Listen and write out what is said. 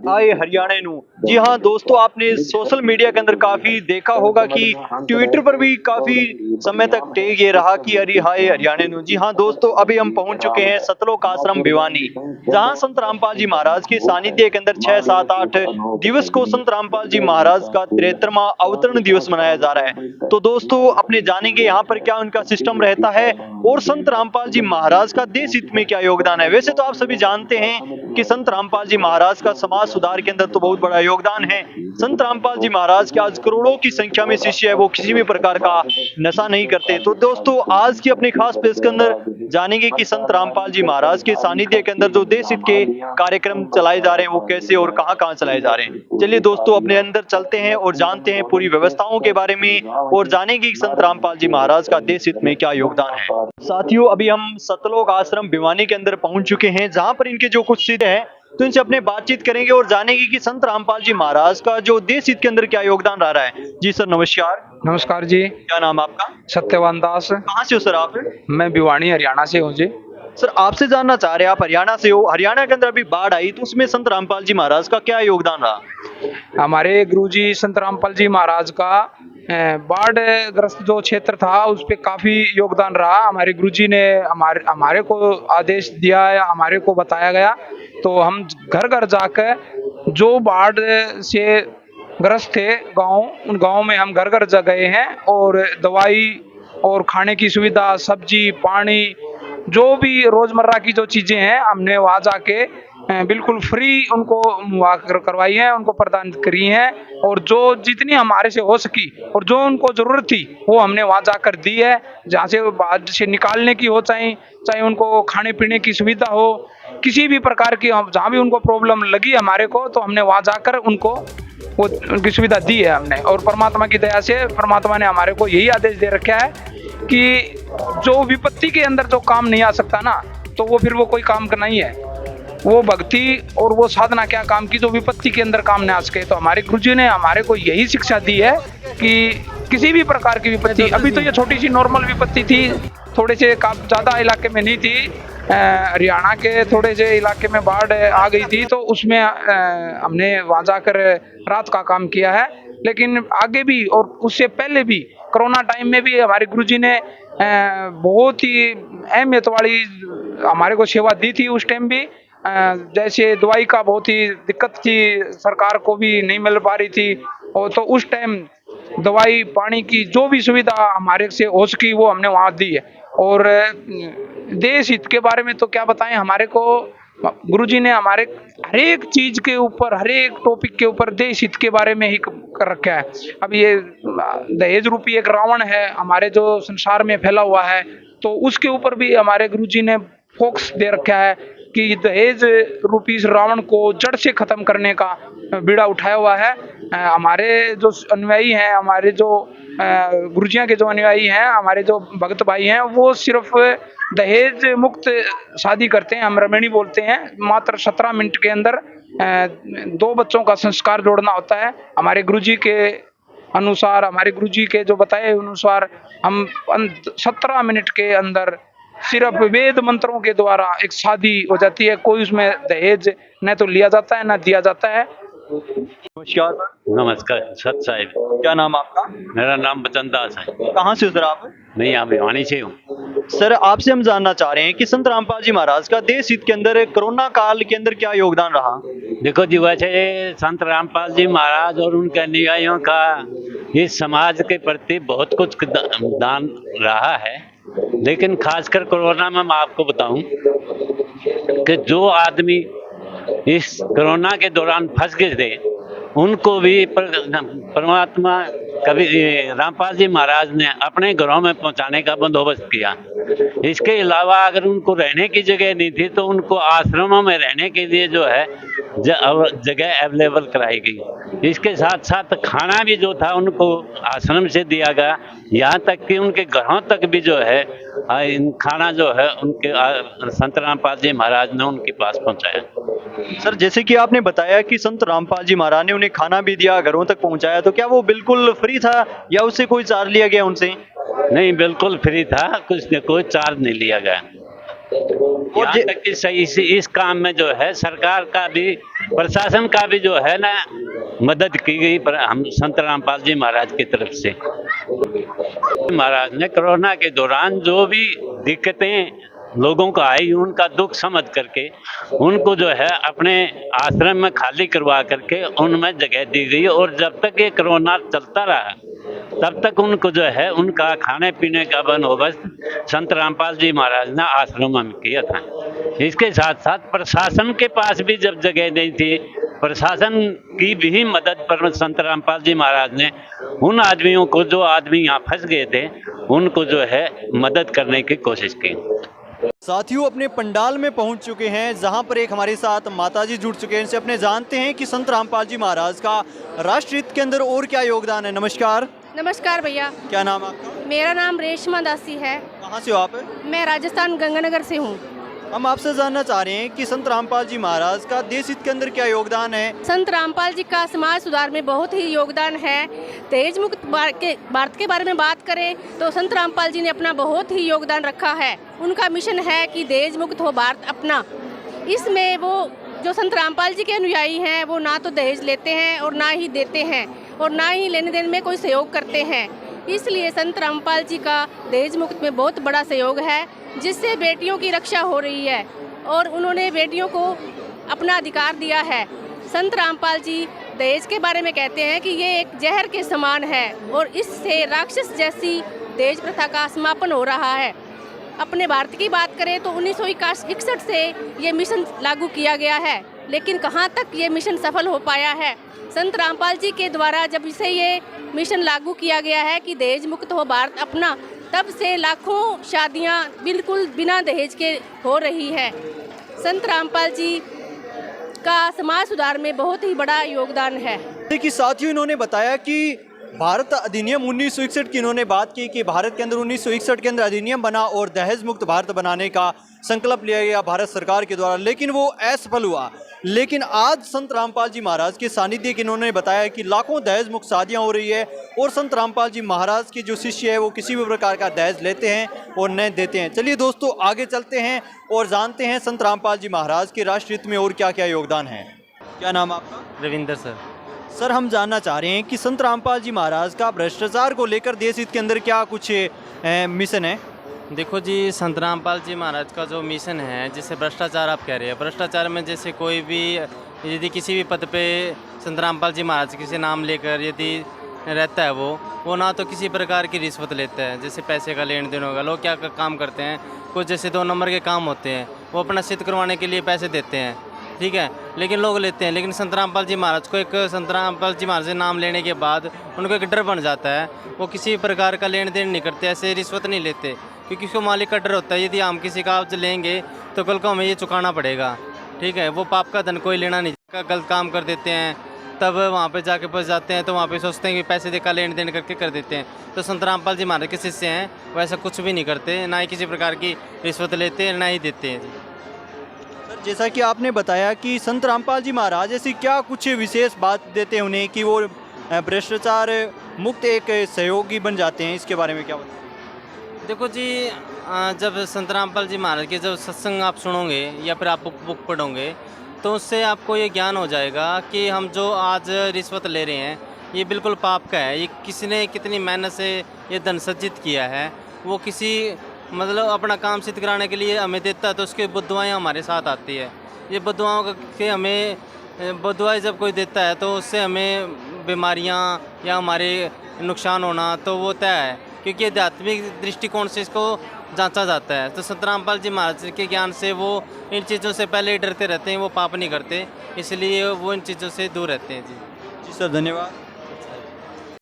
आए हरियाणे नू। जी हाँ दोस्तों, आपने सोशल मीडिया के अंदर काफी देखा होगा कि ट्विटर पर भी काफी समय तक टैग ये रहा कि अरे हाय हरियाणे नू। जी हाँ दोस्तों, अभी हम पहुंच चुके हैं सतलोक आश्रम भिवानी, जहां संत रामपाल जी महाराज के सानिध्य के अंदर 6, 7, 8 दिवस को संत रामपाल जी महाराज का 73वां अवतरण दिवस मनाया जा रहा है। तो दोस्तों अपने जानेंगे यहाँ पर क्या उनका सिस्टम रहता है और संत रामपाल जी महाराज का देश हित में क्या योगदान है। वैसे तो आप सभी जानते हैं कि संत रामपाल जी महाराज का समाज सुधार के अंदर तो बहुत बड़ा योगदान है। संत रामपाल जी महाराज के आज करोड़ों की संख्या में शिष्य है, वो किसी भी प्रकार का नशा नहीं करते। तो दोस्तों आज की अपनी खास पेश के अंदर जानेंगे कि संत रामपाल जी महाराज के सानिध्य के अंदर जो देश हित के कार्यक्रम चलाए जा रहे हैं वो कैसे और कहां कहां चलाए जा रहे हैं। चलिए दोस्तों अपने अंदर चलते हैं और जानते हैं पूरी व्यवस्थाओं के बारे में और जानेंगे कि संत रामपाल जी महाराज का देश हित में क्या योगदान है। साथियों अभी हम सतलोक आश्रम भिवानी के अंदर पहुंच चुके हैं, जहां पर इनके जो कुछ सिद्ध हैं तो इनसे अपने बातचीत करेंगे और जानेंगे कि संत रामपाल जी महाराज का जो देश हित के अंदर क्या योगदान रहा है। जी सर नमस्कार। नमस्कार जी। क्या नाम आपका? सत्यवान दास। कहाँ से हो सर आप? मैं भिवानी हरियाणा से हूँ जी। सर आपसे जानना चाह रहे हैं, आप हरियाणा से हो, हरियाणा के अंदर अभी बाढ़ आई तो उसमें संत रामपाल जी महाराज का क्या योगदान रहा? हमारे गुरुजी संत रामपाल जी महाराज का बाढ़ ग्रस्त जो क्षेत्र था उस पे काफी योगदान रहा। हमारे गुरुजी ने हमारे को आदेश दिया या हमारे को बताया गया तो हम घर घर जाकर जो बाढ़ से ग्रस्त थे गांव, उन गांव में हम घर घर जा गए हैं और दवाई और खाने की सुविधा, सब्जी, पानी, जो भी रोजमर्रा की जो चीजें हैं हमने वहां जाके बिल्कुल फ्री उनको करवाई है, उनको प्रदान करी हैं और जो जितनी हमारे से हो सकी और जो उनको जरूरत थी वो हमने वहां जाकर दी है। जहाँ से बाढ़ से निकालने की हो, चाहे उनको खाने पीने की सुविधा हो, किसी भी प्रकार की जहाँ भी उनको प्रॉब्लम लगी हमारे को तो हमने वहां जाकर उनको वो उनकी सुविधा दी है हमने। और परमात्मा की दया से परमात्मा ने हमारे को यही आदेश दे रखा है कि जो विपत्ति के अंदर जो काम नहीं आ सकता ना तो वो फिर वो कोई काम का नहीं है। वो भक्ति और वो साधना क्या काम की जो विपत्ति के अंदर काम नहीं आ सके। तो हमारे गुरुजी ने हमारे को यही शिक्षा दी है कि किसी भी प्रकार की विपत्ति, अभी तो ये छोटी सी नॉर्मल विपत्ति थी, थोड़े से ज्यादा इलाके में नहीं थी, हरियाणा के थोड़े से इलाके में बाढ़ आ गई थी तो उसमें हमने वहां जाकर रात का काम किया है। लेकिन आगे भी और उससे पहले भी कोरोना टाइम में भी हमारे गुरुजी ने बहुत ही अहमियत वाली हमारे को सेवा दी थी। उस टाइम भी जैसे दवाई का बहुत ही दिक्कत थी, सरकार को भी नहीं मिल पा रही थी और तो उस टाइम दवाई पानी की जो भी सुविधा हमारे से हो सकी वो हमने वहाँ दी है। और देश हित के बारे में तो क्या बताएं, हमारे को गुरुजी ने हमारे हर एक चीज के ऊपर, हर एक टॉपिक के ऊपर देश हित के बारे में ही कर रखा है। अब ये दहेज रूपी एक रावण है हमारे जो संसार में फैला हुआ है तो उसके ऊपर भी हमारे गुरुजी ने फोकस दे रखा है कि दहेज रूपी इस रावण को जड़ से खत्म करने का बीड़ा उठाया हुआ है। हमारे जो अनुयायी हैं, हमारे जो गुरुजियां के जो अनुयायी हैं, हमारे जो भक्त भाई हैं वो सिर्फ दहेज मुक्त शादी करते हैं, हम रमणी बोलते हैं। मात्र 17 मिनट के अंदर 2 बच्चों का संस्कार जोड़ना होता है। हमारे गुरुजी के अनुसार, हमारे गुरुजी के जो बताए अनुसार हम 17 मिनट के अंदर सिर्फ वेद मंत्रों के द्वारा एक शादी हो जाती है। कोई उसमें दहेज न तो लिया जाता है न दिया जाता है। नमस्कार। नमस्कार सत साहिब। क्या नाम आपका? मेरा नाम बचन दास है। कहाँ से हो सर आप? मैं यहाँ भिवानी से हूँ। सर आपसे हम जानना चाह रहे हैं कि संत रामपाल जी महाराज का देश हित के अंदर कोरोना काल के अंदर क्या योगदान रहा? देखो जी, वैसे संत रामपाल जी महाराज और उनके अनुयायियों का इस समाज के प्रति बहुत कुछ दान रहा है, लेकिन खासकर कोरोना में मैं आपको बताऊं कि जो आदमी इस कोरोना के दौरान फंस गए थे उनको भी परमात्मा कभी रामपाल जी महाराज ने अपने घरों में पहुंचाने का बंदोबस्त किया। इसके अलावा अगर उनको रहने की जगह नहीं थी तो उनको आश्रमों में रहने के लिए जो है जगह अवेलेबल कराई गई। इसके साथ साथ खाना भी जो था उनको आश्रम से दिया गया, यहाँ तक कि उनके घरों तक भी जो है खाना जो है उनके संत रामपाल जी महाराज ने उनके पास पहुंचाया। सर जैसे कि आपने बताया कि संत रामपाल जी महाराज ने उन्हें खाना भी दिया, घरों तक पहुंचाया, तो क्या वो बिल्कुल फ्री था या उससे कोई चार्ज लिया गया उनसे? नहीं, बिल्कुल फ्री था, कुछ कोई चार्ज नहीं लिया गया। और यहाँ तक कि सही से इस काम में जो है सरकार का भी, प्रशासन का भी जो है ना मदद की गई पर हम संत रामपाल जी महाराज की तरफ से। महाराज ने कोरोना के दौरान जो भी दिक्कतें लोगों को आई उनका दुख समझ करके उनको जो है अपने आश्रम में खाली करवा करके उनमें जगह दी गई, और जब तक ये कोरोना चलता रहा तब तक उनको जो है उनका खाने पीने का बंदोबस्त संत रामपाल जी महाराज ने आश्रम में किया था। इसके साथ साथ प्रशासन के पास भी जब जगह नहीं थी, प्रशासन की भी मदद पर संत रामपाल जी महाराज ने उन आदमियों को, जो आदमी यहाँ फंस गए थे, उनको जो है मदद करने की कोशिश की। साथियों अपने पंडाल में पहुंच चुके हैं जहां पर एक हमारे साथ माताजी जुड़ चुके हैं। इनसे अपने जानते हैं कि संत रामपाल जी महाराज का राष्ट्रहित के अंदर और क्या योगदान है। नमस्कार। नमस्कार भैया। क्या नाम आपका? मेरा नाम रेशमा दासी है। कहाँ से हो आप? मैं राजस्थान गंगानगर से हूँ। हम आपसे जानना चाह रहे हैं कि संत रामपाल जी महाराज का देश हित के अंदर क्या योगदान है। संत रामपाल जी का समाज सुधार में बहुत ही योगदान है। दहेज मुक्त भारत के बारे में बात करें तो संत रामपाल जी ने अपना बहुत ही योगदान रखा है। उनका मिशन है कि दहेज मुक्त हो भारत अपना। इसमें वो जो संत रामपाल जी के अनुयायी हैं वो ना तो दहेज लेते हैं और ना ही देते हैं और ना ही लेने देने में कोई सहयोग करते हैं। इसलिए संत रामपाल जी का दहेज मुक्त में बहुत बड़ा सहयोग है, जिससे बेटियों की रक्षा हो रही है और उन्होंने बेटियों को अपना अधिकार दिया है। संत रामपाल जी दहेज के बारे में कहते हैं कि ये एक जहर के समान है और इससे राक्षस जैसी दहेज प्रथा का समापन हो रहा है। अपने भारत की बात करें तो 1961 से ये मिशन लागू किया गया है, लेकिन कहाँ तक ये मिशन सफल हो पाया है। संत रामपाल जी के द्वारा जब से ये मिशन लागू किया गया है कि दहेज मुक्त हो भारत अपना, तब से लाखों शादियां बिल्कुल बिना दहेज के हो रही है। संत रामपाल जी का समाज सुधार में बहुत ही बड़ा योगदान है। कि साथियों इन्होंने बताया कि भारत अधिनियम 1961 की इन्होंने बात की कि भारत के अंदर 1961 के अंदर अधिनियम बना और दहेज मुक्त भारत बनाने का संकल्प लिया गया भारत सरकार के द्वारा, लेकिन वो असफल हुआ। लेकिन आज संत रामपाल जी महाराज के सानिध्य के इन्होंने बताया कि लाखों दहेज मुक्त शादियाँ हो रही है और संत रामपाल जी महाराज के जो शिष्य है वो किसी भी प्रकार का दहेज लेते हैं और न देते हैं। चलिए दोस्तों आगे चलते हैं और जानते हैं संत रामपाल जी महाराज के राष्ट्रहित में और क्या क्या योगदान है। क्या नाम आपका? रविंदर सर। सर हम जानना चाह रहे हैं कि संत रामपाल जी महाराज का भ्रष्टाचार को लेकर देश हित के अंदर क्या कुछ मिशन है। देखो जी, संत रामपाल जी महाराज का जो मिशन है, जिसे भ्रष्टाचार आप कह रहे हैं, भ्रष्टाचार में जैसे कोई भी यदि किसी भी पद पे संत रामपाल जी महाराज किसी नाम लेकर यदि रहता है वो ना तो किसी प्रकार की रिश्वत लेता है, जैसे पैसे का लेन देन होगा। लोग क्या काम करते हैं, कुछ जैसे 2 नंबर के काम होते हैं, वो अपना सिद्ध करवाने के लिए पैसे देते हैं, ठीक है, लेकिन लोग लेते हैं। लेकिन संत रामपाल जी महाराज को, एक संत रामपाल जी महाराज से नाम लेने के बाद उनको एक डर बन जाता है। वो किसी प्रकार का लेन देन नहीं करते, ऐसे रिश्वत नहीं लेते, क्योंकि उसको मालिक का डर होता है यदि हम किसी का लेंगे तो कल को हमें ये चुकाना पड़ेगा, ठीक है। वो पाप का धन कोई लेना नहीं, गलत काम कर देते हैं, तब वहाँ पे जाके फंस जाते हैं, तो वहाँ पे सोचते हैं कि पैसे देकर लेन देन करके कर देते हैं। तो संत रामपाल जी महाराज के शिष्य हैं, वो ऐसा कुछ भी नहीं करते, ना ही किसी प्रकार की रिश्वत लेते हैं, ना ही देते हैं। सर जैसा कि आपने बताया कि संत रामपाल जी महाराज ऐसी क्या कुछ विशेष बात देते हैं उन्हें कि वो भ्रष्टाचार मुक्त एक सहयोगी बन जाते हैं, इसके बारे में क्या बताएं? देखो जी, जब संत रामपाल जी महाराज के जब सत्संग आप सुनोगे या फिर आप बुक पढ़ोगे तो उससे आपको ये ज्ञान हो जाएगा कि हम जो आज रिश्वत ले रहे हैं ये बिल्कुल पाप का है। ये किसी ने कितनी मेहनत से ये धन सज्जित किया है, वो किसी मतलब अपना काम सिद्ध कराने के लिए हमें देता है, तो उसकी बद्दुआएं हमारे साथ आती है। ये बद्दुआओं के हमें बद्दुआएं जब कोई देता है तो उससे हमें बीमारियां या हमारे नुकसान होना तो वो तय है, क्योंकि आध्यात्मिक दृष्टिकोण से इसको जांचा जाता है। तो संत रामपाल जी महाराज के ज्ञान से वो इन चीज़ों से पहले डरते रहते हैं, वो पाप नहीं करते, इसलिए वो इन चीज़ों से दूर रहते हैं। जी सर धन्यवाद।